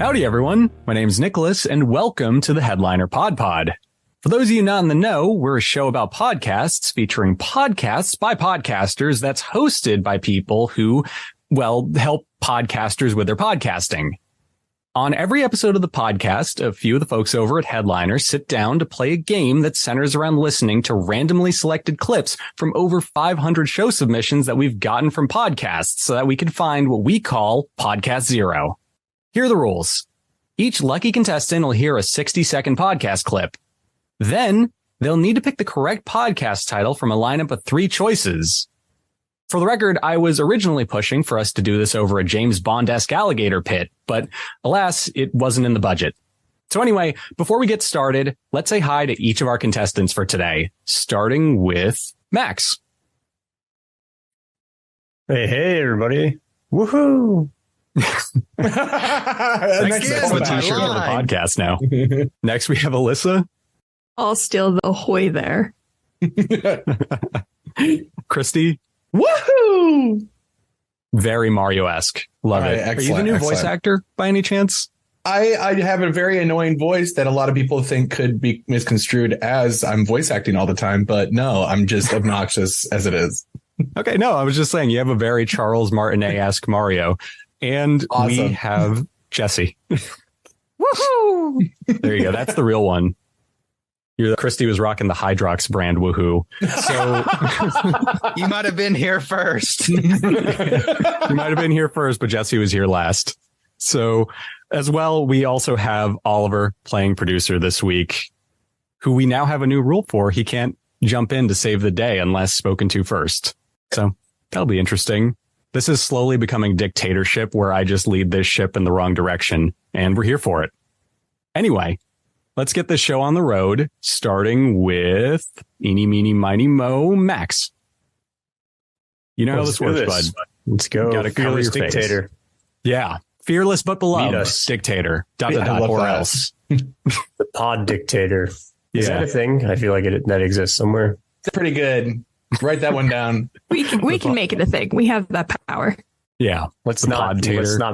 Howdy, everyone. My name's Nicholas, and welcome to the Headliner PodPod. For those of you not in the know, we're a show about podcasts featuring podcasts by podcasters that's hosted by people who, well, help podcasters with their podcasting. On every episode of the podcast, a few of the folks over at Headliner sit down to play a game that centers around listening to randomly selected clips from over 500 show submissions that we've gotten from podcasts so that we can find what we call Podcast Zero. Here are the rules. Each lucky contestant will hear a 60-second podcast clip. Then they'll need to pick the correct podcast title from a lineup of 3 choices. For the record, I was originally pushing for us to do this over a James Bond-esque alligator pit, but alas, it wasn't in the budget. So anyway, before we get started, let's say hi to each of our contestants for today, starting with Max. Hey, everybody. Woohoo. Next the t-shirt of the podcast now. Next, we have Elissa. I'll steal the ahoy there. Christy. Woohoo! Very Mario-esque. Love it. Are you the new voice actor by any chance? I have a very annoying voice that a lot of people think could be misconstrued as I'm voice acting all the time, but no, I'm just obnoxious as it is. Okay, no, I was just saying you have a very Charles Martinet-esque Mario. And awesome. We have Jesse. Woohoo! There you go. That's the real one. Christy was rocking the Hydrox brand woohoo. So you might have been here first. You might have been here first, but Jesse was here last. So as well, we also have Oliver playing producer this week, who we now have a new rule for. He can't jump in to save the day unless spoken to first. So that'll be interesting. This is slowly becoming dictatorship where I just lead this ship in the wrong direction, and we're here for it. Anyway, let's get this show on the road, starting with Eeny, Meeny, Miny, Mo, Max. You know how this works, bud. Let's go. You gotta cover your dictator. Face. Yeah. Fearless but beloved dictator. ... or else. The pod dictator. Is that a thing? I feel like that exists somewhere. It's pretty good. Write that one down. We can make it a thing. We have that power. Yeah. Let's not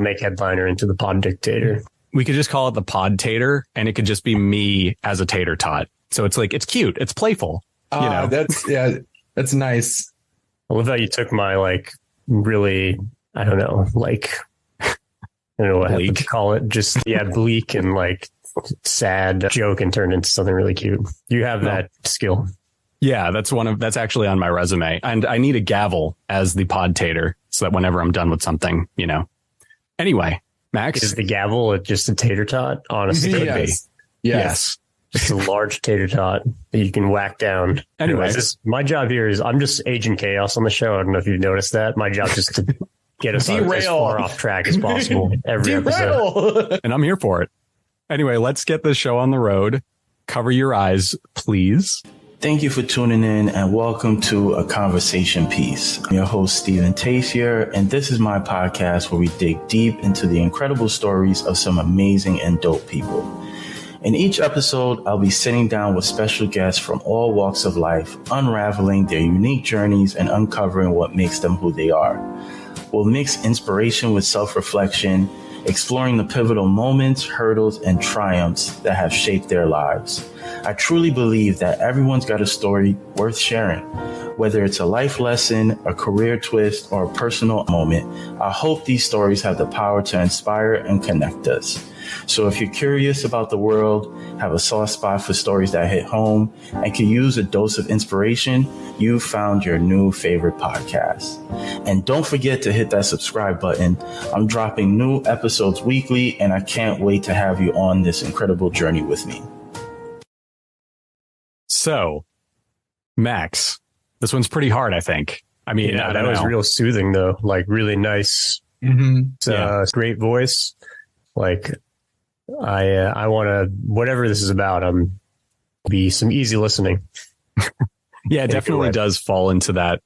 make Headliner into the pod dictator. We could just call it the pod tater, and it could just be me as a tater tot. So it's like, it's cute. It's playful. You know? That's nice. I love how you took my really, I don't know what to call it. Just, bleak and sad joke and turned into something really cute. You have that skill. Yeah, that's actually on my resume. And I need a gavel as the pod tater so that whenever I'm done with something, Anyway, Max. Is the gavel just a tater tot? Honestly, could be. Yes. Just a large tater tot that you can whack down. Anyway, my job here is I'm just Agent Chaos on the show. I don't know if you've noticed that. My job is to get us as far off track as possible every episode. And I'm here for it. Anyway, let's get this show on the road. Cover your eyes, please. Thank you for tuning in and welcome to A Conversation Piece. I'm your host, Stephen Tace here, and this is my podcast where we dig deep into the incredible stories of some amazing and dope people. In each episode, I'll be sitting down with special guests from all walks of life, unraveling their unique journeys and uncovering what makes them who they are. We'll mix inspiration with self-reflection, exploring the pivotal moments, hurdles, and triumphs that have shaped their lives. I truly believe that everyone's got a story worth sharing. Whether it's a life lesson, a career twist, or a personal moment, I hope these stories have the power to inspire and connect us. So if you're curious about the world, have a soft spot for stories that hit home, and can use a dose of inspiration, you've found your new favorite podcast. And don't forget to hit that subscribe button. I'm dropping new episodes weekly, and I can't wait to have you on this incredible journey with me. So, Max, this one's pretty hard, I think. I mean, yeah, that was real soothing, though. Really nice. Mm-hmm. Great voice. I want to, whatever this is about, be some easy listening. Yeah, it definitely does fall into that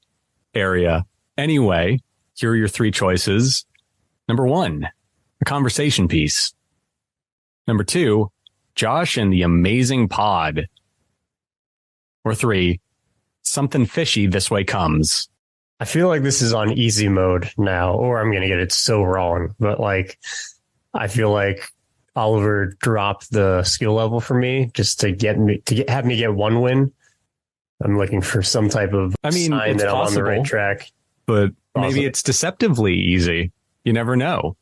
area. Anyway, here are your 3 choices. Number 1, a conversation piece. Number 2, Josh and the amazing pod. Or 3, something fishy this way comes. I feel like this is on easy mode now, or I'm going to get it so wrong. But I feel like Oliver drop the skill level for me just to have me get one win. I'm looking for some type of sign that I'm on the right track. But maybe it's deceptively easy. You never know.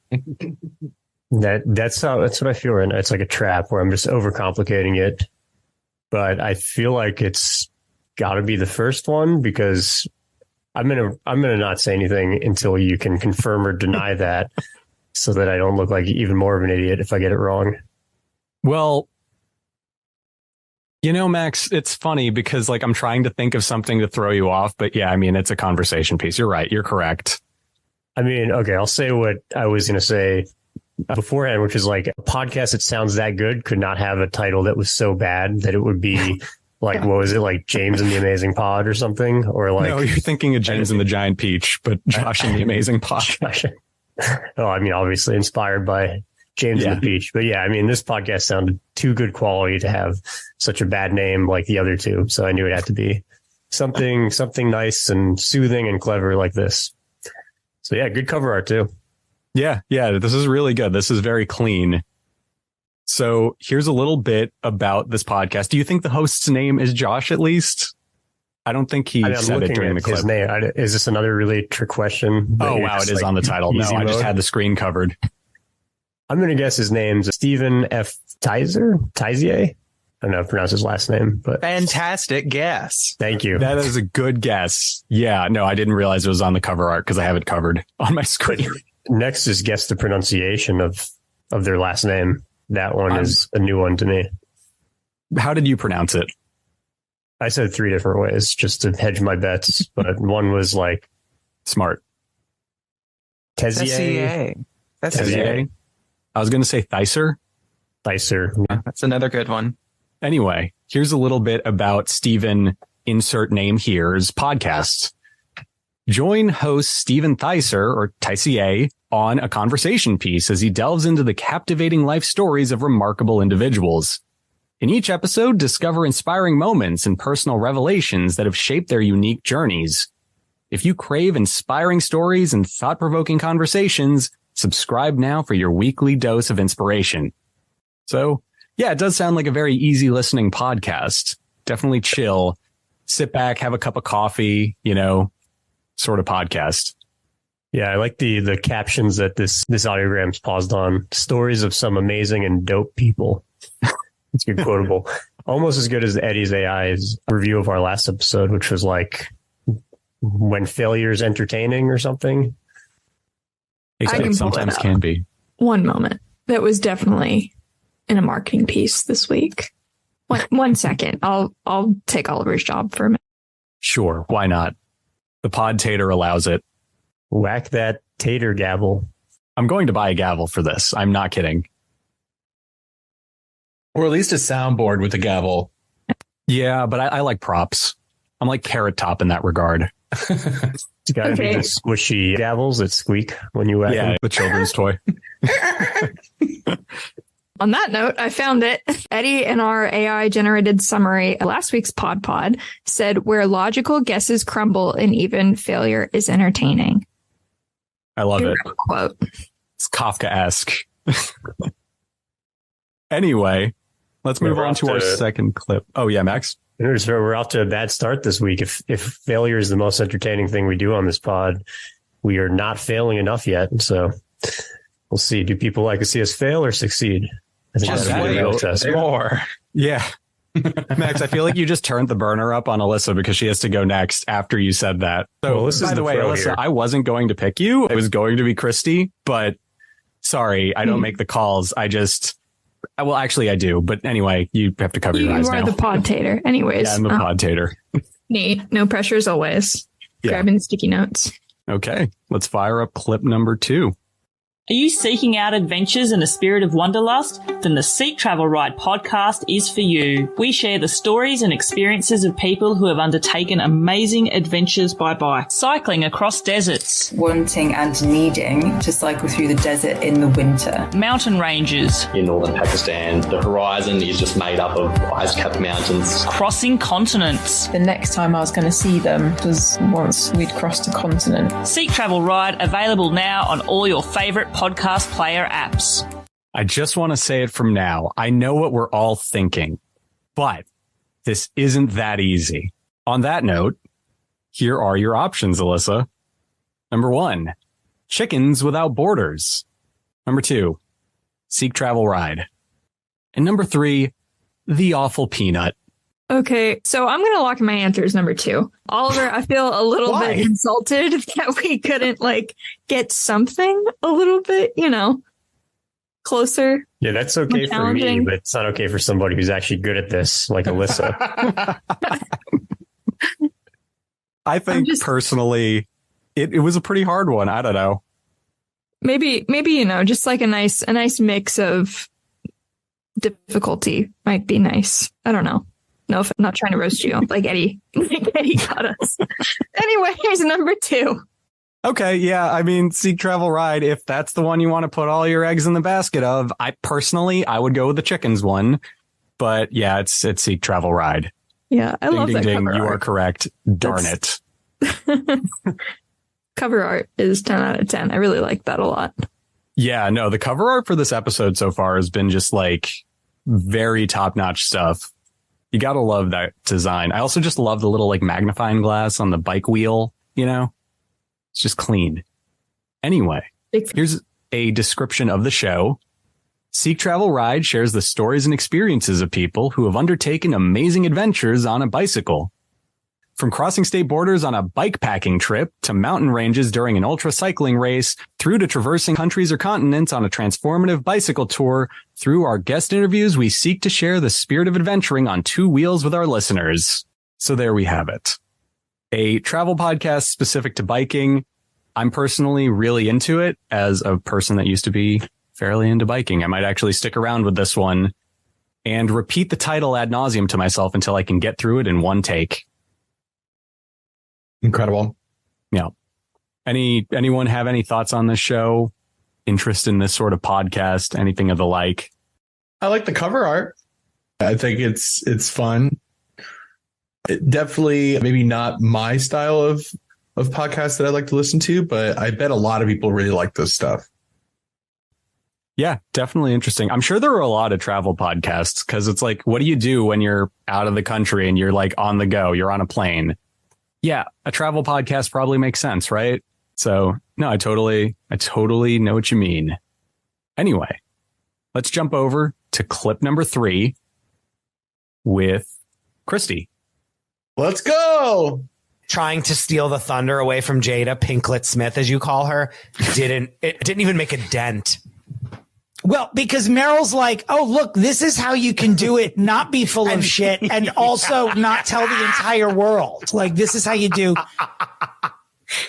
That's what I feel right now. It's like a trap where I'm just overcomplicating it. But I feel like it's got to be the first one because I'm gonna not say anything until you can confirm or deny that, so that I don't look like even more of an idiot if I get it wrong. Well, you know, Max, it's funny because like I'm trying to think of something to throw you off, but yeah, I mean, it's a conversation piece. You're right. You're correct. I mean, okay, I'll say what I was going to say beforehand, which is like a podcast that sounds that good could not have a title that was so bad that it would be like, what was it, like James and the Amazing Pod or something? Or like, no, you're thinking of James and the Giant Peach, but Josh and the Amazing Pod. Oh, I mean, obviously inspired by James and the Peach. But yeah, I mean, this podcast sounded too good quality to have such a bad name like the other two. So I knew it had to be something nice and soothing and clever like this. So yeah, good cover art too. Yeah, this is really good. This is very clean. So here's a little bit about this podcast. Do you think the host's name is Josh at least? I don't think he said it during the clip. His name. Is this another really trick question? Oh, wow, it is on the title. No, I just had the screen covered. I'm going to guess his name's Stephen F. Tizier? I don't know how to pronounce his last name, but fantastic guess. Thank you. That is a good guess. Yeah, no, I didn't realize it was on the cover art because I have it covered on my screen. Next is guess the pronunciation of their last name. That one is a new one to me. How did you pronounce it? I said 3 different ways just to hedge my bets, but one was like smart. Tezier. I was going to say Thicer. Yeah, that's another good one. Anyway, here's a little bit about Stephen, insert name here's podcast. Join host Stephen Thicer, or Tizier, on a conversation piece as he delves into the captivating life stories of remarkable individuals. In each episode, discover inspiring moments and personal revelations that have shaped their unique journeys. If you crave inspiring stories and thought-provoking conversations, subscribe now for your weekly dose of inspiration. So, yeah, it does sound like a very easy listening podcast. Definitely chill, sit back, have a cup of coffee, sort of podcast. Yeah, I like the captions that this audiogram's paused on. Stories of some amazing and dope people. It's good quotable. Almost as good as Eddie's AI's review of our last episode, which was like when failure is entertaining or something. It sometimes can be. One moment. That was definitely in a marketing piece this week. One second. I'll take Oliver's job for a minute. Sure. Why not? The pod tater allows it. Whack that tater gavel. I'm going to buy a gavel for this. I'm not kidding. Or at least a soundboard with a gavel. Yeah, but I like props. I'm like Carrot Top in that regard. It's got to be the squishy gavels that squeak when you whack them. The children's toy. On that note, I found it. Eddie, in our AI-generated summary of last week's PodPod, said, where logical guesses crumble and even failure is entertaining. I love it. Quote. It's Kafka-esque. Anyway, let's move on to our second clip. Oh, yeah, Max? We're off to a bad start this week. If failure is the most entertaining thing we do on this pod, we are not failing enough yet. So we'll see. Do people like to see us fail or succeed? I think just wait more. Yeah. Max, I feel like you just turned the burner up on Elissa because she has to go next after you said that. So, by the way, Elissa, here. I wasn't going to pick you. It was going to be Christy, but sorry, I don't make the calls. Well, actually, I do. But anyway, you have to cover your eyes now. You are the pod tater. Anyways. Yeah, I'm the pod tater. Neat. No pressure as always. Grabbing sticky notes. Okay, let's fire up clip number 2. Are you seeking out adventures in a spirit of wanderlust? Then the Seek Travel Ride podcast is for you. We share the stories and experiences of people who have undertaken amazing adventures by bike, cycling across deserts, wanting and needing to cycle through the desert in the winter, mountain ranges. In northern Pakistan, the horizon is just made up of ice-capped mountains. Crossing continents. The next time I was going to see them was once we'd crossed a continent. Seek Travel Ride, available now on all your favourite podcast player apps. I just want to say it from now. I know what we're all thinking, but this isn't that easy. On that note, here are your options, Elissa. Number 1, Chickens Without Borders. Number 2, Seek Travel Ride. And number 3, The Awful Peanut. Okay, so I'm going to lock in my answer as number 2. Oliver, I feel a little bit insulted that we couldn't get something a little bit, closer. Yeah, that's okay for me, but it's not okay for somebody who's actually good at this, like Elissa. I think personally, it was a pretty hard one. I don't know. Maybe just like a nice mix of difficulty might be nice. I don't know. No, I'm not trying to roast you like Eddie. Eddie got us. Anyway, here's number 2. Okay, yeah, I mean, Seek Travel Ride, if that's the one you want to put all your eggs in the basket of, I would go with the chickens one. But yeah, it's Seek Travel Ride. Yeah, I love that ding, cover you art. are correct. Darn it. Cover art is 10 out of 10. I really like that a lot. Yeah, no, the cover art for this episode so far has been just very top-notch stuff. You gotta love that design. I also just love the little magnifying glass on the bike wheel, It's just clean. Anyway, here's a description of the show. Seek Travel Ride shares the stories and experiences of people who have undertaken amazing adventures on a bicycle. From crossing state borders on a bike packing trip to mountain ranges during an ultra cycling race, through to traversing countries or continents on a transformative bicycle tour, through our guest interviews, we seek to share the spirit of adventuring on 2 wheels with our listeners. So there we have it. A travel podcast specific to biking. I'm personally really into it as a person that used to be fairly into biking. I might actually stick around with this one and repeat the title ad nauseum to myself until I can get through it in one take. Incredible. Yeah. Anyone have any thoughts on this show? Interest in this sort of podcast? Anything of the like? I like the cover art. I think it's fun. Definitely maybe not my style of podcasts that I like to listen to, but I bet a lot of people really like this stuff. Yeah, definitely interesting. I'm sure there are a lot of travel podcasts because it's what do you do when you're out of the country and you're on the go? You're on a plane. Yeah, a travel podcast probably makes sense, right? So, no, I totally know what you mean. Anyway, let's jump over to clip number 3 with Christy. Let's go. Trying to steal the thunder away from Jada Pinkett Smith, as you call her, it didn't even make a dent. Well, because Meryl's like, oh, look, this is how you can do it, not be full of shit, and also not tell the entire world. This is how you do.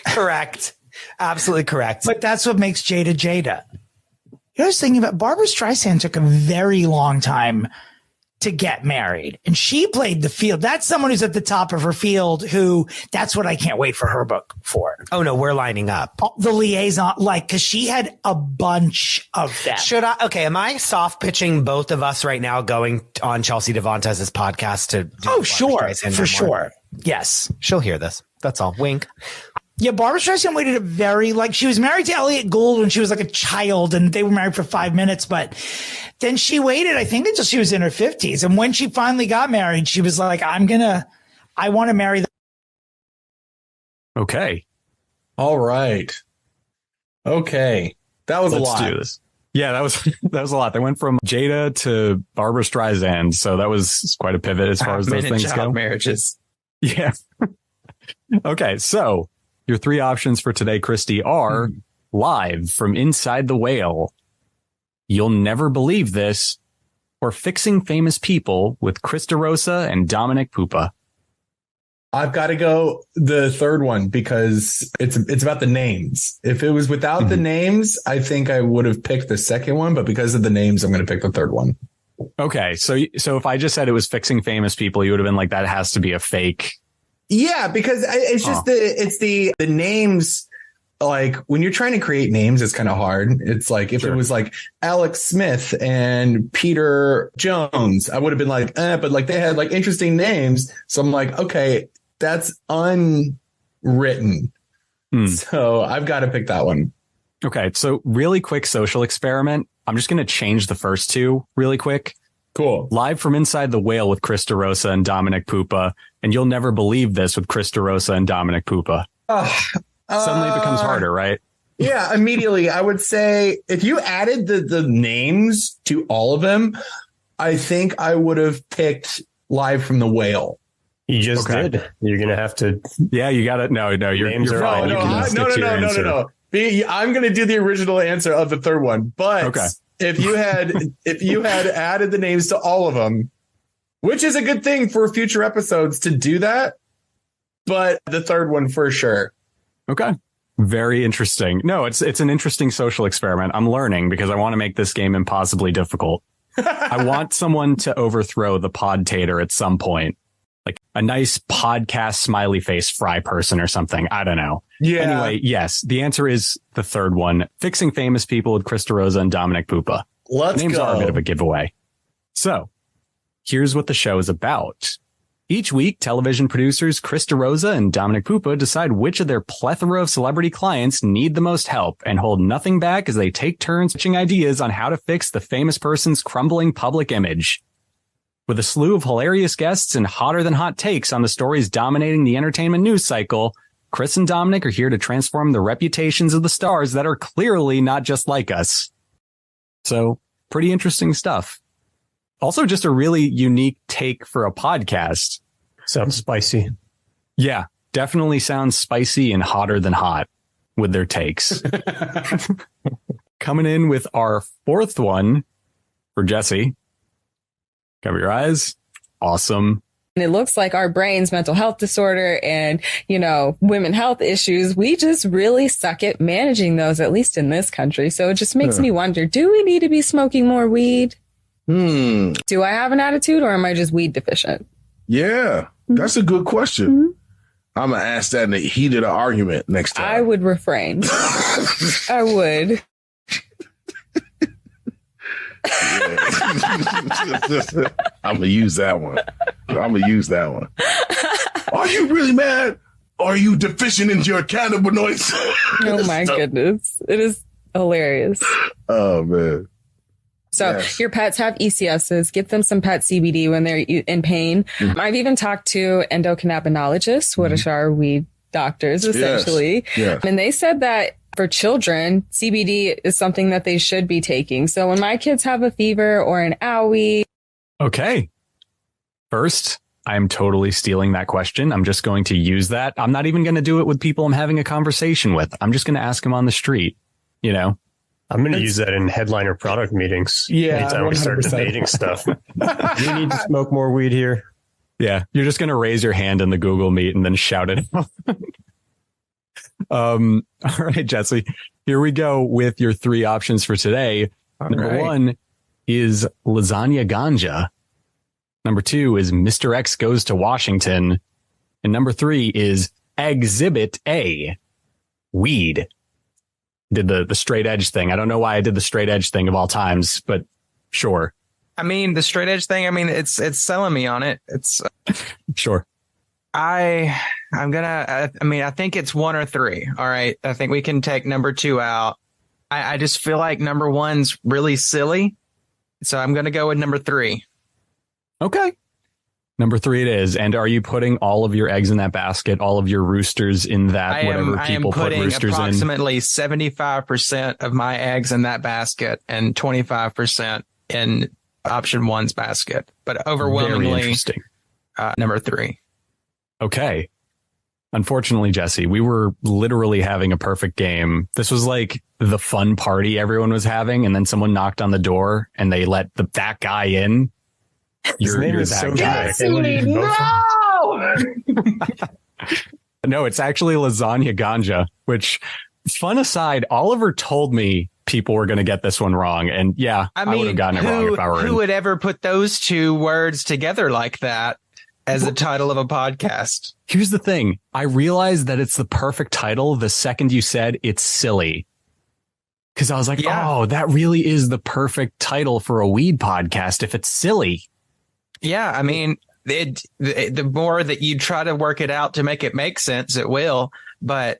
Correct. Absolutely correct. But that's what makes Jada Jada. I was thinking about Barbara Streisand took a very long time to get married, and she played the field. That's someone who's at the top of her field that's what I can't wait for her book for. Oh no, we're lining up. The liaison, cause she had a bunch of them. Am I soft pitching both of us right now going on Chelsea Devantez's podcast to do for sure. Yes. She'll hear this. That's all. Wink. Yeah, Barbara Streisand waited she was married to Elliot Gould when she was a child, and they were married for 5 minutes, but then she waited, I think, until she was in her 50s. And when she finally got married, she was like, I want to marry. Okay. All right. Okay. That was a lot. Let's do this. Yeah, that was a lot. They went from Jada to Barbara Streisand. So that was quite a pivot as far as those things go. Marriages. Yeah. Okay. So your 3 options for today, Christy, are Live from Inside the Whale, You'll Never Believe This, or Fixing Famous People with Rosa and Dominic Poopa. I've got to go the third one because it's about the names. If it was without the names, I think I would have picked the second one, but because of the names, I'm going to pick the third one. Okay. So if I just said it was Fixing Famous People, you would have been like, that has to be a fake. Yeah, because it's just the names. When you're trying to create names, it's kind of hard. It's if it was Alex Smith and Peter Jones, I would have been but they had interesting names. So I'm okay, that's unwritten. So I've got to pick that one. Okay. So really quick social experiment. I'm just going to change the first two really quick. Cool. Live from Inside the Whale with Krista Rosa and Dominic Poopa. And you'll never believe this with Krista Rosa and Dominic Poopa. Suddenly it becomes harder, right? Yeah, immediately. I would say if you added the names to all of them, I think I would have picked Live from the Whale. You just did. You're going to have to. Yeah, you got it. No, you're fine. No. I'm going to do the original answer of the third one. But if you had added the names to all of them, which is a good thing for future episodes to do that. But the third one for sure. Okay. Very interesting. No, it's an interesting social experiment. I'm learning because I want to make this game impossibly difficult. I want someone to overthrow the podtator at some point. Like a nice podcast smiley face fry person or something. I don't know. Yeah. Anyway, yes, the answer is the third one. Fixing Famous People with Krista Rosa and Dominic Poopa. Names are a bit of a giveaway. So here's what the show is about. Each week, television producers Krista Rosa and Dominic Poopa decide which of their plethora of celebrity clients need the most help and hold nothing back as they take turns pitching ideas on how to fix the famous person's crumbling public image. With a slew of hilarious guests and hotter than hot takes on the stories dominating the entertainment news cycle, Chris and Dominic are here to transform the reputations of the stars that are clearly not just like us. So, pretty interesting stuff. Also, just a really unique take for a podcast. Sounds spicy. Yeah, definitely sounds spicy and hotter than hot with their takes. Coming in with our fourth one for Jesse. Cover your eyes. Awesome. And it looks like our brain's mental health disorder and, women health issues, we just really suck at managing those, at least in this country. So it just makes me wonder, do we need to be smoking more weed? Do I have an attitude or am I just weed deficient? Yeah, that's a good question. I'm going to ask that in the heat of the argument next time. I would refrain. I would. I'm going to use that one. Are you really mad? Are you deficient in your cannabinoids? Oh, my goodness. It is hilarious. Oh, man. So your pets have ECSs. Get them some pet CBD when they're in pain. I've even talked to endocannabinoologists, which are weed doctors, essentially. Yes. And they said that for children, CBD is something that they should be taking. So when my kids have a fever or an owie. Okay. First, I'm totally stealing that question. I'm just going to use that. I'm not even going to do it with people I'm having a conversation with. I'm just going to ask them on the street, I'm going to use that in headliner product meetings. Yeah. Anytime we start debating stuff. Do we need to smoke more weed here? Yeah. You're just going to raise your hand in the Google Meet and then shout it out. All right, Jesse, here we go with your three options for today. Number one is Lasagna Ganja. Number two is Mr. X Goes to Washington. And number three is Exhibit A, weed. Did the straight edge thing. I don't know why I did the straight edge thing of all times, but sure. I mean, the straight edge thing, it's selling me on it. It's sure. I think it's one or three. All right. I think we can take number two out. I just feel like number one's really silly. So I'm going to go with number three. Okay. Number three it is. And are you putting all of your eggs in that basket, all of your roosters in that, I am put roosters in? Approximately 75% of my eggs in that basket and 25% in option one's basket. But overwhelmingly, number three. Okay. Unfortunately, Jesse, we were literally having a perfect game. This was like the fun party everyone was having. And then someone knocked on the door and they let that guy in. You're that guy. No, it's actually Lasagna Ganja, which, fun aside, Oliver told me people were going to get this one wrong. And yeah, I would have gotten it wrong if I were Who would ever put those two words together like that as the title of a podcast? Here's the thing. I realized that it's the perfect title the second you said it's silly. Because I was like, oh, that really is the perfect title for a weed podcast if it's silly. Yeah, I mean, the more that you try to work it out to make it make sense, it will. But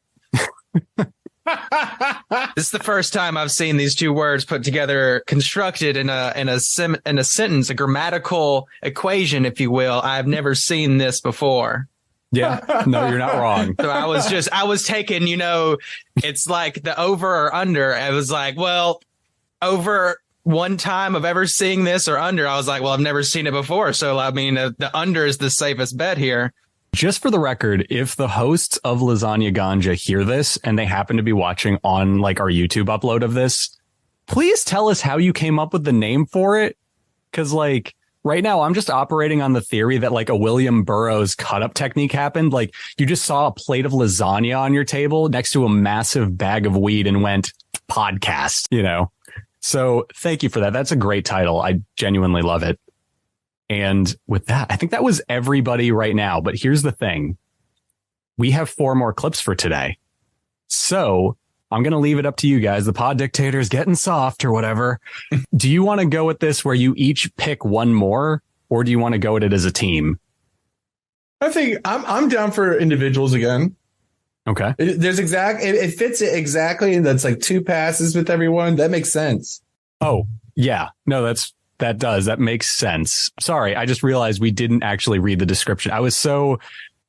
This is the first time I've seen these two words put together, constructed in a sentence, a grammatical equation, if you will. I've never seen this before. Yeah, no, you're not wrong. So I was taking, it's like the over or under. I was like, well, over one time of ever seeing this or under, I was like, well, I've never seen it before. So, I mean, the under is the safest bet here. Just for the record, if the hosts of Lasagna Ganja hear this and they happen to be watching on like our YouTube upload of this, please tell us how you came up with the name for it. Cause like right now I'm just operating on the theory that like a William Burroughs cut up technique happened. Like you just saw a plate of lasagna on your table next to a massive bag of weed and went podcast, So thank you for that. That's a great title. I genuinely love it. And with that, I think that was everybody right now. But here's the thing. We have 4 more clips for today. So I'm going to leave it up to you guys. The pod dictator is getting soft or whatever. Do you want to go with this where you each pick one more, or do you want to go at it as a team? I think I'm down for individuals again. Okay. It fits it exactly. And that's like 2 passes with everyone. That makes sense. Oh, yeah. No, that makes sense. Sorry, I just realized we didn't actually read the description. I was so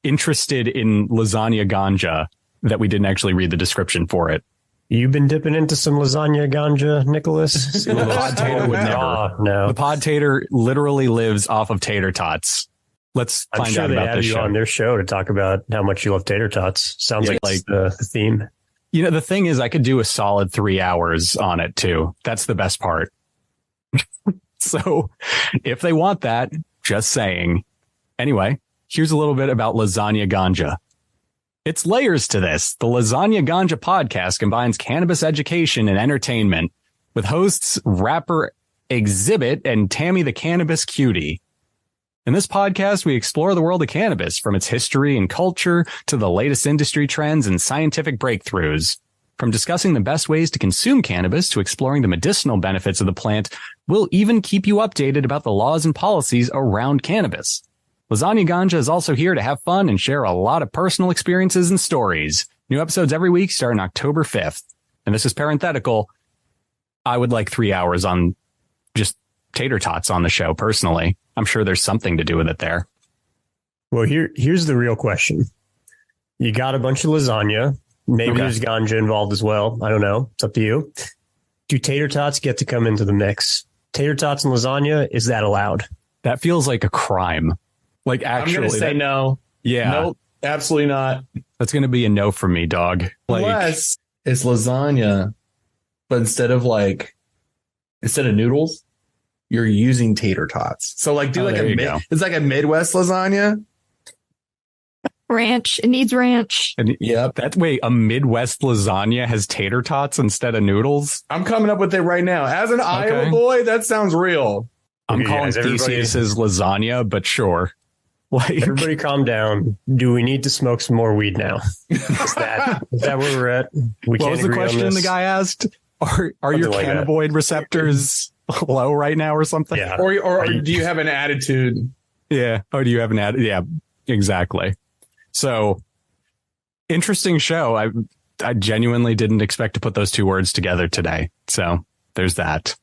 interested in Lasagna Ganja that we didn't actually read the description for it. You've been dipping into some Lasagna Ganja, Nicholas? The pod tater would never. No. The pod tater literally lives off of tater tots. Let's find out about this show. On their show to talk about how much you love tater tots. Sounds like the theme. The thing is, I could do a solid 3 hours on it too. That's the best part. So if they want that, just saying. Anyway, here's a little bit about Lasagna Ganja. It's layers to this. The Lasagna Ganja podcast combines cannabis education and entertainment with hosts rapper Exhibit and Tammy the Cannabis Cutie. In this podcast, we explore the world of cannabis from its history and culture to the latest industry trends and scientific breakthroughs. From discussing the best ways to consume cannabis to exploring the medicinal benefits of the plant, we'll even keep you updated about the laws and policies around cannabis. Lasagna Ganja is also here to have fun and share a lot of personal experiences and stories. New episodes every week starting October 5th. And this is parenthetical. I would like 3 hours on just tater tots on the show, personally. I'm sure there's something to do with it there. Well, here's the real question. You got a bunch of lasagna. Maybe there's ganja involved as well. I don't know. It's up to you. Do tater tots get to come into the mix? Tater tots and lasagna, is that allowed? That feels like a crime. Like, actually. I'm going to say no. Yeah. Nope. Absolutely not. That's going to be a no for me, dog. Unless it's lasagna, but instead of noodles, you're using tater tots. So do it's like a Midwest lasagna. Ranch. It needs ranch. And yep. A Midwest lasagna has tater tots instead of noodles? I'm coming up with it right now. As an Iowa boy, that sounds real. I'm calling Theseus's lasagna, but sure. Everybody calm down. Do we need to smoke some more weed now? Is that where we're at? What was the question the guy asked? Are your cannabinoid receptors low right now or something? Yeah. Or do you have an attitude? Yeah. Oh, do you have an attitude? Yeah, exactly. So interesting show. I genuinely didn't expect to put those 2 words together today. So there's that.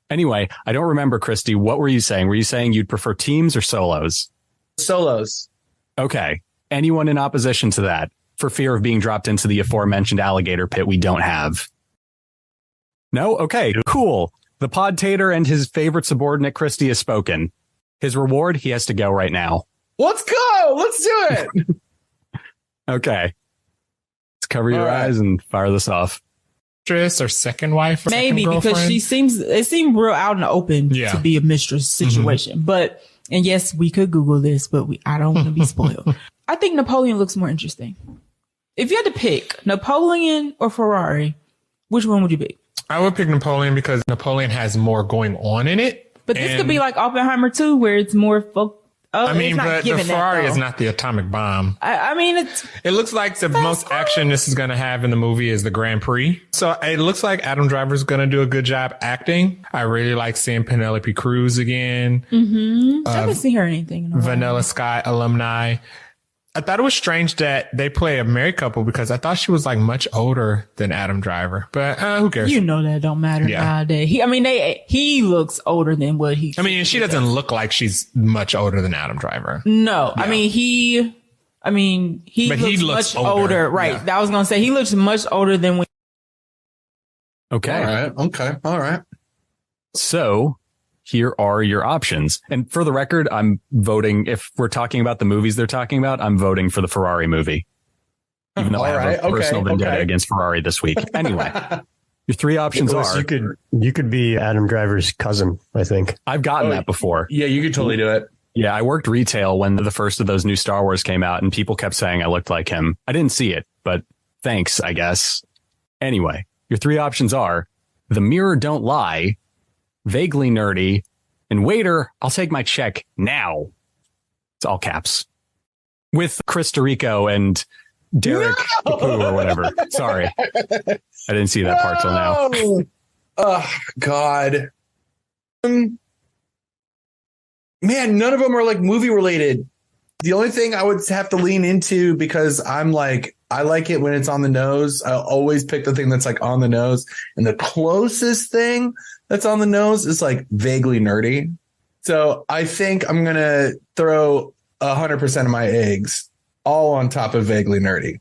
Anyway, I don't remember, Christy. What were you saying? Were you saying you'd prefer teams or solos? Solos. Okay. Anyone in opposition to that for fear of being dropped into the aforementioned alligator pit we don't have? No? Okay, cool. The pod tater and his favorite subordinate, Christy, has spoken. His reward, he has to go right now. Let's go. Let's do it. Okay. Let's cover your eyes and fire this off. Or second wife? Or maybe second because it seemed real out in the open to be a mistress situation. Mm-hmm. And yes, we could Google this, but I don't want to be spoiled. I think Napoleon looks more interesting. If you had to pick Napoleon or Ferrari, which one would you pick? I would pick Napoleon because Napoleon has more going on in it. But this could be like Oppenheimer too, where it's more but the Ferrari is not the atomic bomb. It looks like the most action this is going to have in the movie is the Grand Prix. So it looks like Adam Driver's going to do a good job acting. I really like seeing Penelope Cruz again. Mm-hmm. I haven't seen her anything in a while. Vanilla Sky alumni. I thought it was strange that they play a married couple because I thought she was like much older than Adam Driver. But who cares? You know that don't matter nowadays. He looks older than what he. I mean, she doesn't look like she's much older than Adam Driver. No, yeah. He looks much older. Right. Yeah. I was gonna say he looks much older than when. Okay. All right. So here are your options. And for the record, I'm voting. If we're talking about the movies they're talking about, I'm voting for the Ferrari movie. Even though I have a personal vendetta against Ferrari this week. Anyway, your three options are... You could be Adam Driver's cousin, I think. I've gotten that before. Yeah, you could totally do it. Yeah, I worked retail when the first of those new Star Wars came out, and people kept saying I looked like him. I didn't see it, but thanks, I guess. Anyway, your three options are The Mirror Don't Lie, Vaguely Nerdy, and Waiter, I'll take my check now. It's all caps. With Chris Tirico and Derek Poo or whatever. Sorry. I didn't see that part till now. Oh, God. Man, none of them are like movie related. The only thing I would have to lean into, because I'm like, I like it when it's on the nose. I always pick the thing that's like on the nose. And the closest thing that's on the nose is like Vaguely Nerdy. So I think I'm going to throw 100% of my eggs all on top of Vaguely Nerdy.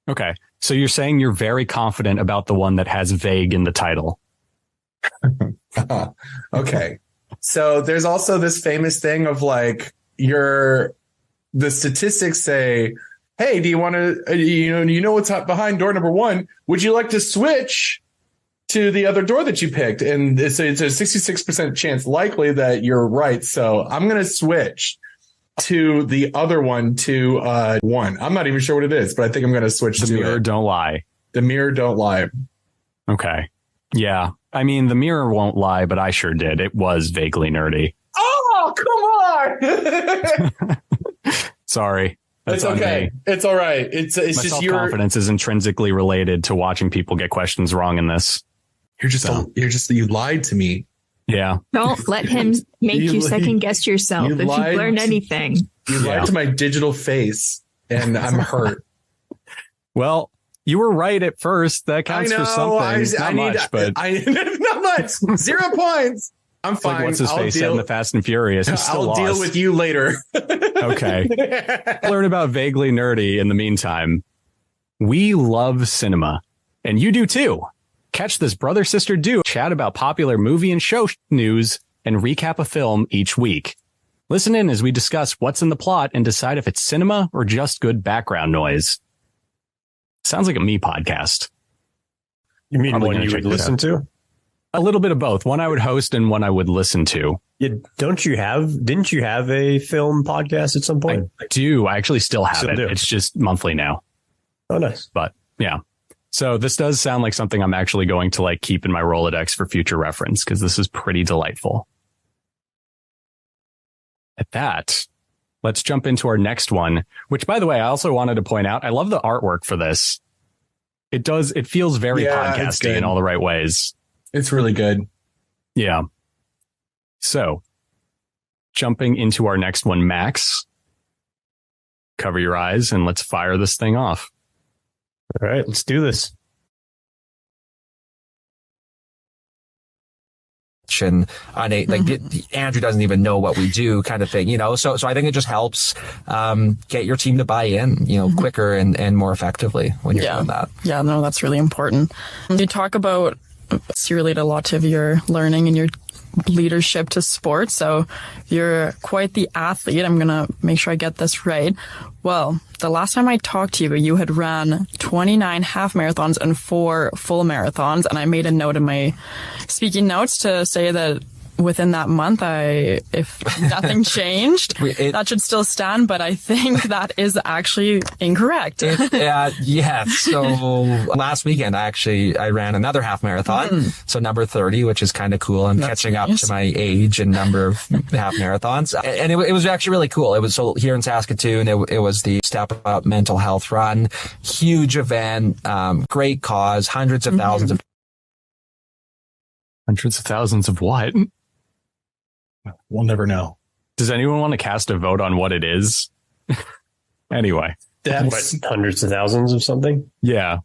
Okay. So you're saying you're very confident about the one that has vague in the title. Okay. So there's also this famous thing of like the statistics say, hey, do you want to, you know what's behind door number 1? Would you like to switch to the other door that you picked? And it's a 66% chance likely that you're right. So I'm going to switch to the other one to 1. I'm not even sure what it is, but I think I'm going to switch to The Mirror Don't Lie. The Mirror Don't Lie. Okay. Yeah. I mean, The Mirror won't lie, but I sure did. It was Vaguely Nerdy. Oh, come on. Sorry. It's okay. It's all right. It's my just your self-confidence is intrinsically related to watching people get questions wrong in this. You lied to me. Yeah. Don't let him make you second guess yourself if you've learned anything. You lied to my digital face, and I'm hurt. Well, you were right at first. That counts for something. Not much. 0 points. I'm fine. Like what's his face said in the Fast and Furious. I'll deal with you later. Okay. Learn about Vaguely Nerdy in the meantime. We love cinema, and you do too. Catch this brother-sister duo chat about popular movie and show news and recap a film each week. Listen in as we discuss what's in the plot and decide if it's cinema or just good background noise. Sounds like a me podcast. You mean one you would listen to? A little bit of both. One I would host and one I would listen to. Yeah, didn't you have a film podcast at some point? I do. I actually still have it. It's just monthly now. Oh, nice. But yeah. So this does sound like something I'm actually going to like keep in my Rolodex for future reference, because this is pretty delightful. At that, let's jump into our next one, which, by the way, I also wanted to point out, I love the artwork for this. It feels very podcasty in all the right ways. It's really good. Yeah. So jumping into our next one, Max, cover your eyes and let's fire this thing off. All right, let's do this. On a Andrew doesn't even know what we do kind of thing, so I think it just helps get your team to buy in quicker and more effectively when you're doing that. Yeah, no, that's really important. You talk about you relate a lot to your learning and your leadership to sports, so you're quite the athlete. I'm gonna make sure I get this right. Well, the last time I talked to you, you had ran 29 half marathons and 4 full marathons, and I made a note in my speaking notes to say that within that month, if nothing changed, that should still stand, but I think that is actually incorrect. Yeah. So last weekend, I ran another half marathon. So number 30, which is kind of cool. I'm catching up to my age and number of half marathons. And it was actually really cool. It was so here in Saskatoon. It was the Step Up Mental Health Run. Huge event, great cause, hundreds of thousands of. Hundreds of thousands of what? We'll never know. Does anyone want to cast a vote on what it is? Anyway. What, hundreds of thousands of something? Yeah.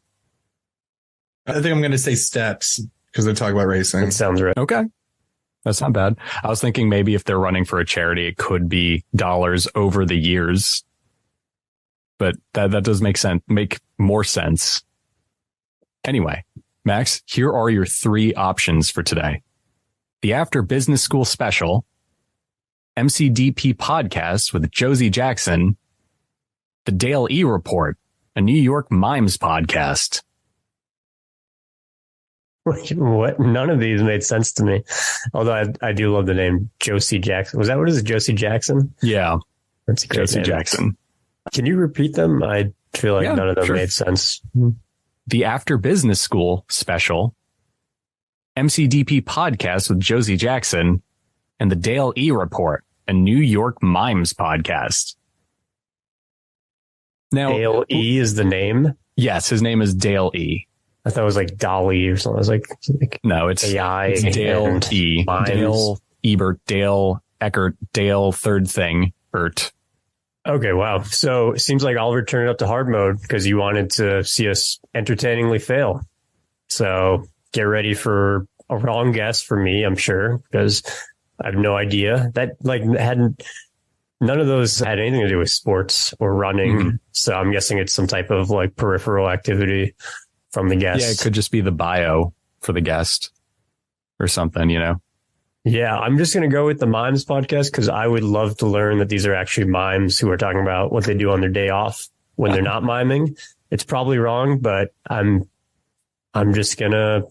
I think I'm going to say steps because they talk about racing. That sounds right. Okay. That's not bad. I was thinking maybe if they're running for a charity, it could be dollars over the years. But that does make more sense. Anyway, Max, here are your 3 options for today. The After Business School Special, MCDP Podcast with Josie Jackson, The Dale E. Report, a New York Mimes podcast. What? None of these made sense to me. Although I do love the name Josie Jackson. Was that what it is? Josie Jackson? Yeah. That's a great Josie name. Jackson. Can you repeat them? I feel like none of them made sense. The After Business School Special, MCDP Podcast with Josie Jackson, and the Dale E. Report, a New York Mimes podcast. Now, Dale E. is the name? Yes, his name is Dale E. I thought it was like Dolly or something. I was like no, it's AI. It's Dale E. Mimes. Dale Ebert, Dale Eckert, Dale third thing, Ert. Okay, wow. So it seems like Oliver turned it up to hard mode because you wanted to see us entertainingly fail. So get ready for a wrong guess for me, I'm sure, because I have no idea. That none of those had anything to do with sports or running. Mm-hmm. So I'm guessing it's some type of like peripheral activity from the guest. Yeah, it could just be the bio for the guest or something, you know? Yeah, I'm just going to go with the Mimes podcast because I would love to learn that these are actually mimes who are talking about what they do on their day off when they're not miming. It's probably wrong, but I'm just going to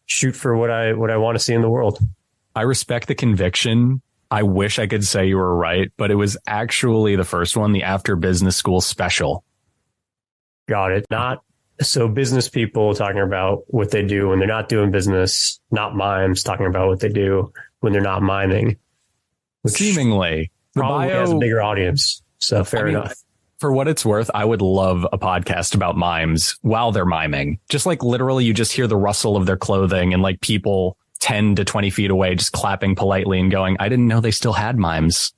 shoot for what I want to see in the world. I respect the conviction. I wish I could say you were right, but it was actually the first one, the After Business School Special. Got it. Not so business people talking about what they do when they're not doing business, not mimes talking about what they do when they're not miming. Seemingly. The probably bio has a bigger audience. So fair enough. For what it's worth, I would love a podcast about mimes while they're miming. Just like literally you just hear the rustle of their clothing and like people 10 to 20 feet away just clapping politely and going, I didn't know they still had mimes.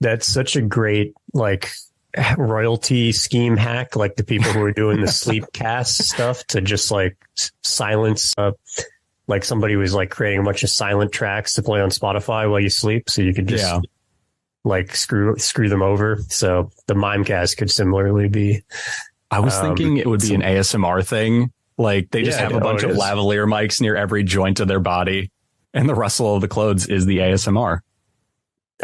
That's such a great like royalty scheme hack, like the people who are doing the sleep cast stuff to just like silence like somebody was like creating a bunch of silent tracks to play on Spotify while you sleep so you could just like screw them over. So the Mimecast could similarly be. I was thinking it would be an ASMR thing. Like they just have a bunch of lavalier mics near every joint of their body and the rustle of the clothes is the ASMR.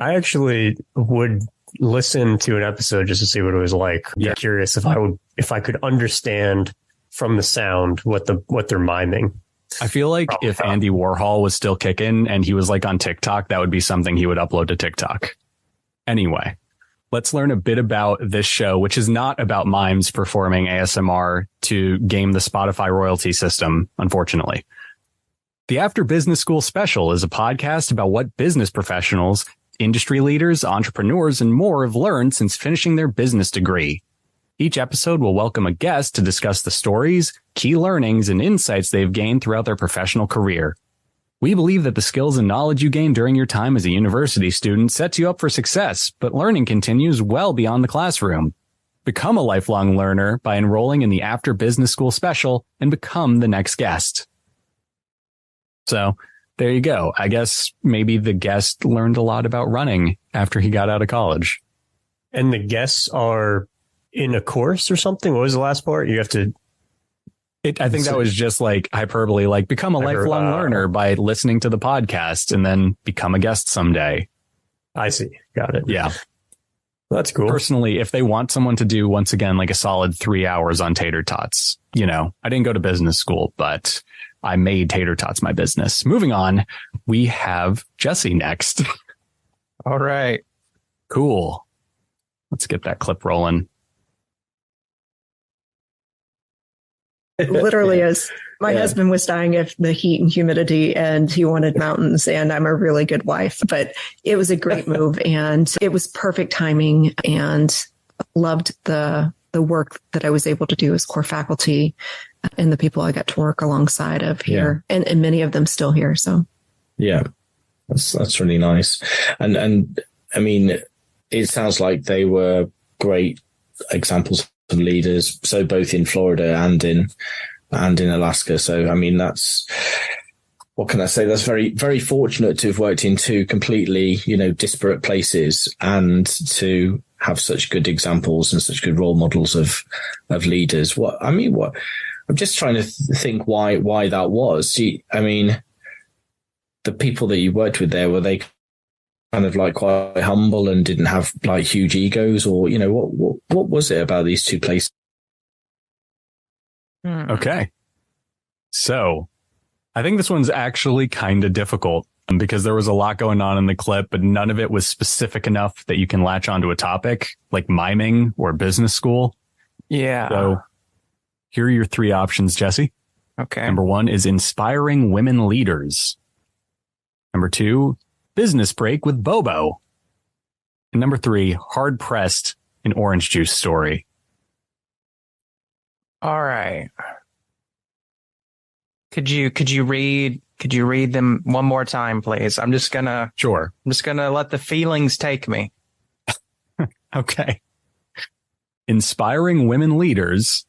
I actually would listen to an episode just to see what it was like. I'm curious if I could understand from the sound what they're miming. I feel like if Andy Warhol was still kicking and he was like on TikTok, that would be something he would upload to TikTok. Anyway, let's learn a bit about this show, which is not about mimes performing ASMR to game the Spotify royalty system, unfortunately. The After Business School Special is a podcast about what business professionals, industry leaders, entrepreneurs, and more have learned since finishing their business degree. Each episode will welcome a guest to discuss the stories, key learnings, and insights they've gained throughout their professional career. We believe that the skills and knowledge you gain during your time as a university student sets you up for success, but learning continues well beyond the classroom. Become a lifelong learner by enrolling in the After Business School Special and become the next guest. So there you go. I guess maybe the guest learned a lot about running after he got out of college. And the guests are in a course or something? What was the last part? You have to... I think that was just like hyperbole, like become a lifelong learner by listening to the podcast and then become a guest someday. I see. Got it. Yeah. That's cool. Personally, if they want someone to do, once again, like a solid 3 hours on tater tots, you know, I didn't go to business school, but I made tater tots my business. Moving on, we have Jesse next. All right. Cool. Let's get that clip rolling. It literally is. My husband was dying of the heat and humidity and he wanted mountains, and I'm a really good wife, but it was a great move and it was perfect timing, and loved the work that I was able to do as core faculty and the people I got to work alongside of here, and many of them still here. So yeah, that's really nice. And I mean, it sounds like they were great examples of leaders. So both in Florida and in Alaska. So, I mean, what can I say? That's very, very fortunate to have worked in two completely, disparate places and to have such good examples and such good role models of leaders. I'm just trying to think why that was. The people that you worked with there, were they kind of like quite humble and didn't have like huge egos, or, what was it about these two places? Okay. So I think this one's actually kind of difficult because there was a lot going on in the clip, but none of it was specific enough that you can latch onto a topic like miming or business school. Yeah. So here are your three options, Jesse. Okay. Number 1 is inspiring women leaders. Number 2, business break with Bobo. And number 3, hard pressed, an orange juice story. All right. Could you read them one more time, please? Sure. I'm just gonna let the feelings take me. Okay. Inspiring women leaders,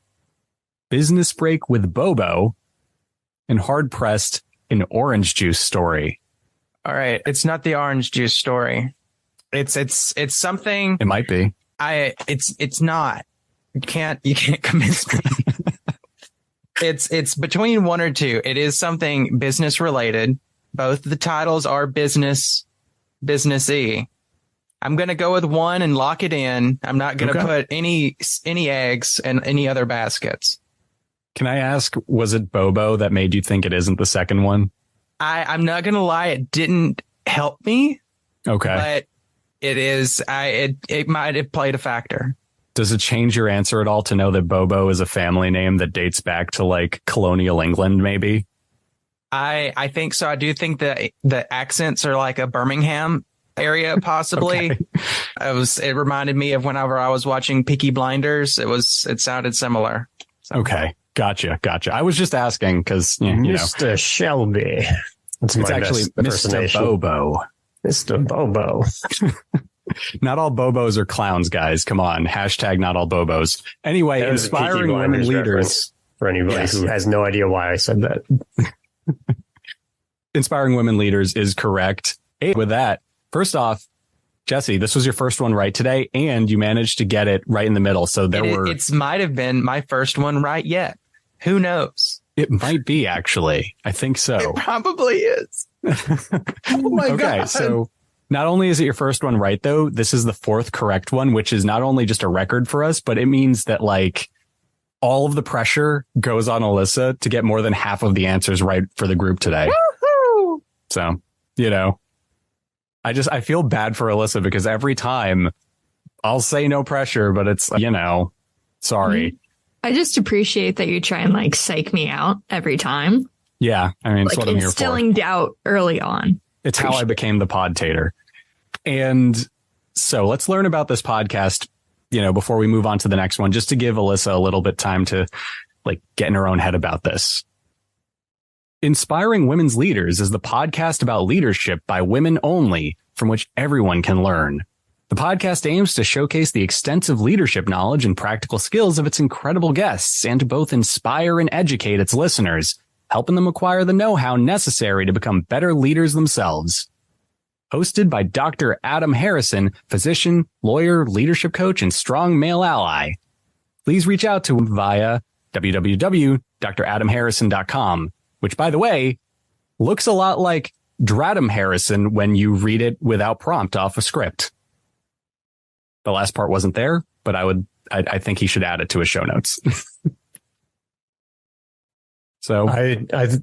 business break with Bobo, and hard pressed, an orange juice story. All right. It's not the orange juice story. It's something. It might be. It's not. You can't convince me. It's between one or two. It is something business related. Both the titles are businessy. I'm going to go with one and lock it in. I'm not going to put any eggs in any other baskets. Can I ask, was it Bobo that made you think it isn't the second one? I'm not going to lie. It didn't help me. Okay. But it is, it might have played a factor. Does it change your answer at all to know that Bobo is a family name that dates back to like colonial England, maybe? I think so. I do think that the accents are like a Birmingham area, possibly. Okay. It reminded me of whenever I was watching Peaky Blinders. It sounded similar. So. Okay. Gotcha. I was just asking because, Mr. Shelby. It's actually Mr. Bobo. Mr. Bobo. Not all Bobos are clowns, guys. Come on. Hashtag not all Bobos. Anyway, inspiring women leaders. For anybody who has no idea why I said that. Inspiring women leaders is correct. And with that, first off, Jesse, this was your first one right today, and you managed to get it right in the middle. So it might have been my first one right yet. Who knows? It might be, actually. I think so. It probably is. Oh my God. Okay, so not only is it your first one right, though, this is the fourth correct one, which is not only just a record for us, but it means that like all of the pressure goes on Elissa to get more than half of the answers right for the group today. Woo-hoo! So, I feel bad for Elissa because every time I'll say no pressure, but it's, sorry. I just appreciate that you try and like psych me out every time. Yeah. I mean, it's what I'm here for. Instilling doubt early on. It's how I became the podtator. And so let's learn about this podcast, before we move on to the next one, just to give Elissa a little bit time to like get in her own head about this. Inspiring Women's Leaders is the podcast about leadership by women only, from which everyone can learn. The podcast aims to showcase the extensive leadership knowledge and practical skills of its incredible guests and to both inspire and educate its listeners, helping them acquire the know-how necessary to become better leaders themselves. Hosted by Dr. Adam Harrison, physician, lawyer, leadership coach, and strong male ally. Please reach out to him via www.dradamharrison.com, which, by the way, looks a lot like Dradam Harrison when you read it without prompt off a script. The last part wasn't there, but I think he should add it to his show notes. So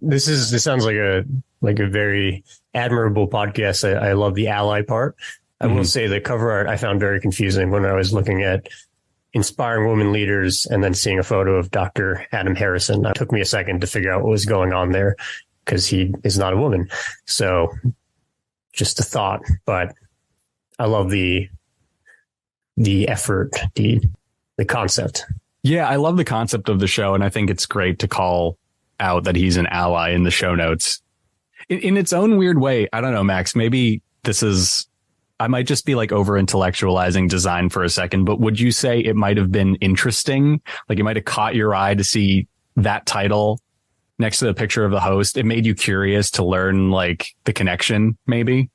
this sounds like a very admirable podcast. I love the ally part. I will say the cover art I found very confusing when I was looking at inspiring women leaders and then seeing a photo of Dr. Adam Harrison. It took me a second to figure out what was going on there because he is not a woman. So just a thought, but I love the effort, the concept. Yeah, I love the concept of the show, and I think it's great to call out that he's an ally in the show notes. In its own weird way, I don't know, Max, maybe this is I might just be like over intellectualizing design for a second, but would you say it might have been interesting? Like it might have caught your eye to see that title next to the picture of the host. It made you curious to learn like the connection, maybe?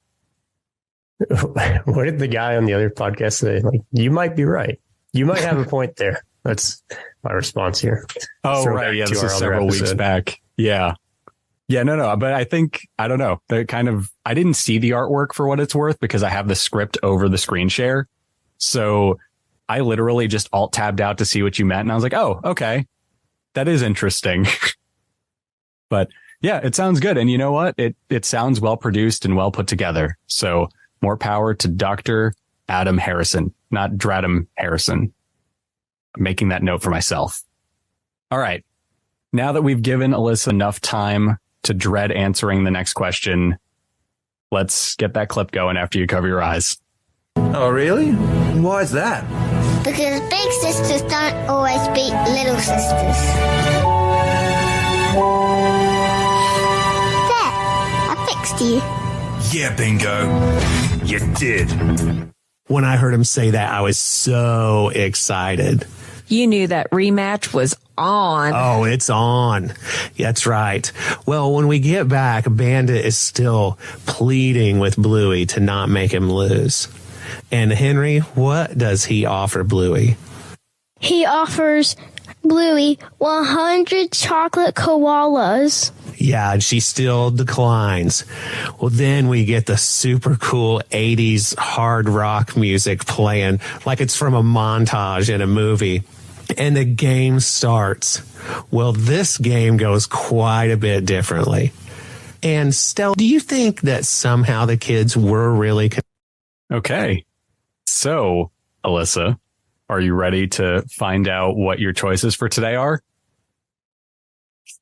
What did the guy on the other podcast say? Like, you might be right. You might have a point there. That's my response here. Oh, right. Yeah, this is several weeks back. Yeah. Yeah, no. But I think, I don't know. I didn't see the artwork for what it's worth because I have the script over the screen share. So I literally just alt tabbed out to see what you meant. And I was like, oh, okay. That is interesting. But yeah, it sounds good. And you know what? It sounds well produced and well put together. So more power to Dr. Adam Harrison, not Dradam Harrison. I'm making that note for myself. All right. Now that we've given Elissa enough time to dread answering the next question, let's get that clip going after you cover your eyes. Oh, really? Why is that? Because big sisters don't always beat little sisters. There, I fixed you. Yeah, bingo. You did. When I heard him say that, I was so excited. You knew that rematch was on. Oh, it's on. That's right. Well, when we get back, Bandit is still pleading with Bluey to not make him lose. And Henry, what does he offer Bluey? He offers Bluey 100 chocolate koalas. Yeah, and she still declines. Well, then we get the super cool 80s hard rock music playing like it's from a montage in a movie. And the game starts. Well, this game goes quite a bit differently. And Stella, do you think that somehow the kids were really... Okay. So, Elissa, are you ready to find out what your choices for today are?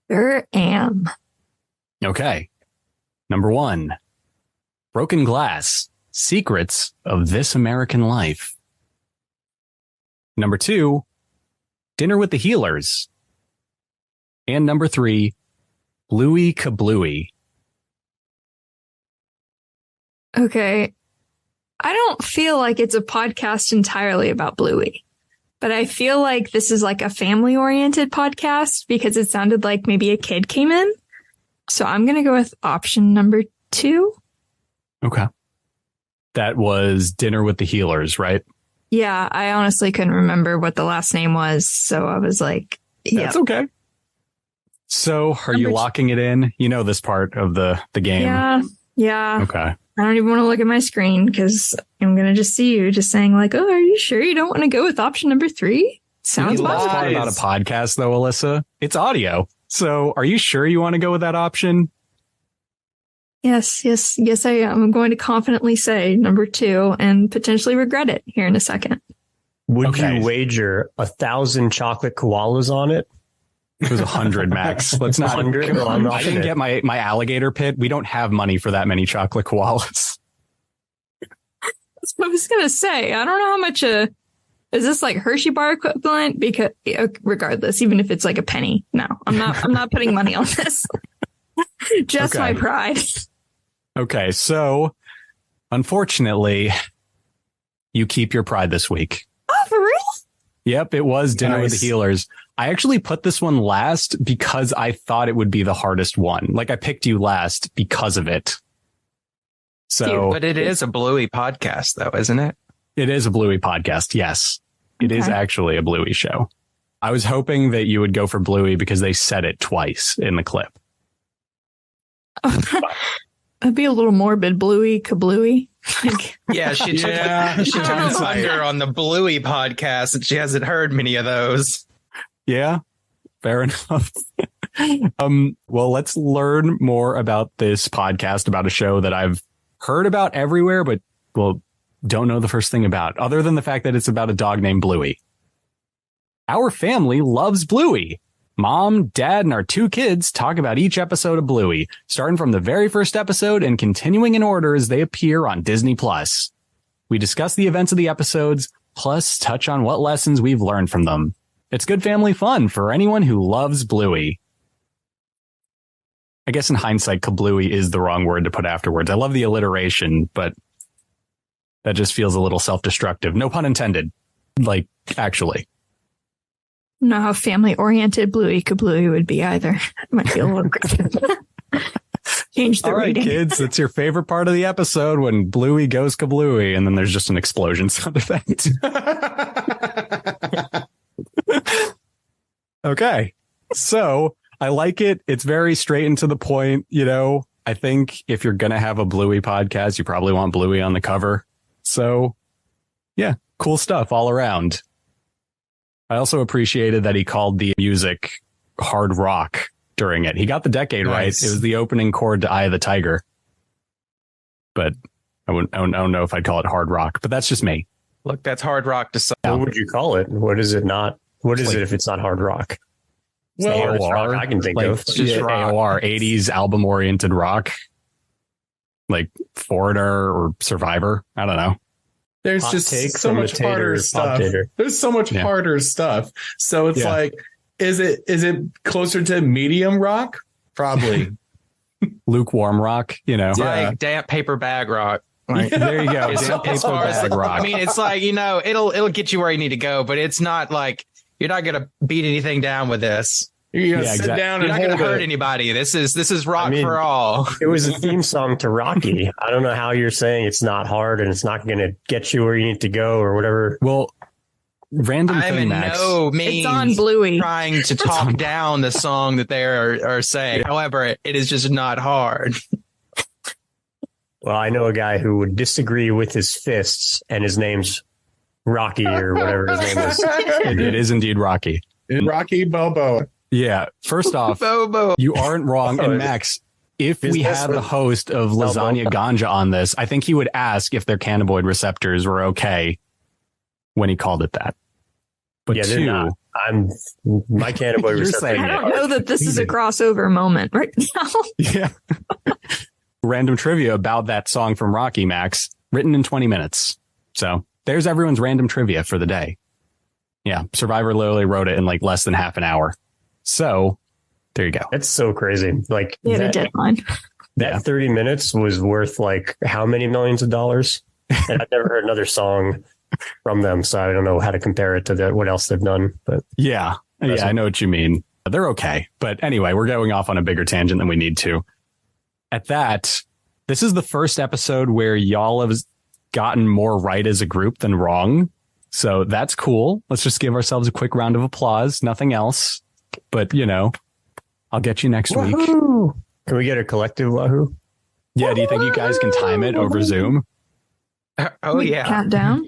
Sure am. Okay. Number 1, Broken Glass, Secrets of This American Life. Number 2, Dinner with the Healers. And number 3, Bluey Kablooey. Okay. I don't feel like it's a podcast entirely about Bluey, but I feel like this is like a family oriented podcast because it sounded like maybe a kid came in. So I'm going to go with option number 2. Okay. That was Dinner with the Healers, right? Yeah, I honestly couldn't remember what the last name was. So I was like, yeah. That's okay. So are you locking it in? You know this part of the game. Yeah. Okay. I don't even want to look at my screen because I'm going to just see you just saying like, oh, are you sure you don't want to go with option number 3? Sounds possible. positive. About a podcast though, Elissa. It's audio. So are you sure you want to go with that option? Yes, I am. I'm going to confidently say number 2 and potentially regret it here in a second. Would you wager 1,000 chocolate koalas on it? It was 100 max. Let's not. 100? Well, I'm not I didn't get my alligator pit. We don't have money for that many chocolate koalas. That's what I was going to say. I don't know how much is this like Hershey bar equivalent? Because regardless, even if it's like a penny, no, I'm not putting money on this. Just my pride. Okay. So unfortunately, you keep your pride this week. Oh, for real? Yep. It was Dinner with the Healers. I actually put this one last because I thought it would be the hardest one. Like I picked you last because of it. So, but it is a Bluey podcast though, isn't it? It is a Bluey podcast. Yes, it is actually a Bluey show. I was hoping that you would go for Bluey because they said it twice in the clip. That'd be a little morbid. Bluey Kablooey. Yeah, she took the thunder on the Bluey podcast, and she hasn't heard many of those. Yeah, fair enough. Well, let's learn more about this podcast, about a show that I've heard about everywhere, but don't know the first thing about, other than the fact that it's about a dog named Bluey. Our family loves Bluey. Mom, Dad, and our 2 kids talk about each episode of Bluey, starting from the very first episode and continuing in order as they appear on Disney+. We discuss the events of the episodes, plus touch on what lessons we've learned from them. It's good family fun for anyone who loves Bluey. I guess in hindsight, Kablooey is the wrong word to put afterwards. I love the alliteration, but That just feels a little self-destructive. No pun intended. Like, actually. Not how family-oriented Bluey Kablooey would be either. It might be a little change the All right, reading. kids, it's your favorite part of the episode when Bluey goes kablooey, and then there's just an explosion sound effect. Okay, so I like it. It's very straight and to the point. You know, I think if you're going to have a Bluey podcast, you probably want Bluey on the cover. So, yeah, cool stuff all around. I also appreciated that he called the music hard rock during it. He got the decade right. It was the opening chord to Eye of the Tiger. But I don't know if I'd call it hard rock, but that's just me. Look, that's hard rock to some. What would you call it? What is it not? What is it if it's not hard rock? Well, AOR, I can think of. Just AOR, 80s album oriented rock. Like Foreigner or Survivor. I don't know. There's Hot just take so from much the tater, harder stuff. There's so much harder stuff. So it's like, is it closer to medium rock? Probably. Lukewarm rock, you know. It's like damp paper bag rock. Like, there you go. Damp paper bag rock. I mean, it's like, you know, it'll get you where you need to go, but it's not like you're not gonna beat anything down with this. You're gonna sit down and you're not gonna hurt it. anybody. This is rock for all. It was a theme song to Rocky. I don't know how you're saying it's not hard and it's not going to get you where you need to go or whatever. Well, random I'm thing, in Max. no means It's on Bluey. trying to talk down the song that they are saying. However, it is just not hard. Well, I know a guy who would disagree with his fists, and his name's Rocky or whatever his name is. It is indeed Rocky. Rocky Balboa. Yeah. First off, you aren't wrong. And Max, if we had the host of Lasagna Ganja on this, I think he would ask if their cannabinoid receptors were okay when he called it that. But yeah, they're not. My cannabinoid receptors. I don't know that this is a crossover moment right now. Yeah. Random trivia about that song from Rocky, Max, written in 20 minutes. So there's everyone's random trivia for the day. Yeah. Survivor literally wrote it in like less than half an hour. So there you go. That's so crazy. Like the deadline. That 30 minutes was worth like how many millions of dollars? And I've never heard another song from them, so I don't know how to compare it to what else they've done. But yeah, I know what you mean. They're okay. But anyway, we're going off on a bigger tangent than we need to. At that, this is the first episode where y'all have gotten more right as a group than wrong. So that's cool. Let's just give ourselves a quick round of applause. Nothing else. But, you know, I'll get you next week. Can we get a collective wahoo? Yeah. Do you think you guys can time it over Zoom? Oh, yeah. Countdown.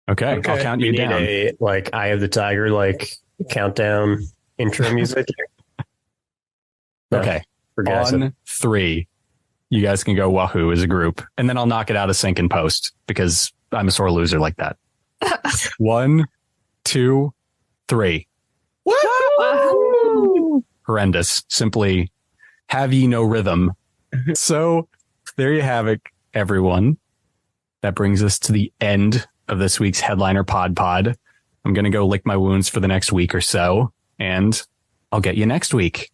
Okay. I'll count you down. A, like, Eye of the Tiger, like, countdown intro music. Okay. On 3, you guys can go wahoo as a group. And then I'll knock it out of sync and post because I'm a sore loser like that. 1, 2, 3. Wahoo! Horrendous. Simply have ye no rhythm. So there you have it, everyone. That brings us to the end of this week's Headliner PodPod. I'm going to go lick my wounds for the next week or so, and I'll get you next week.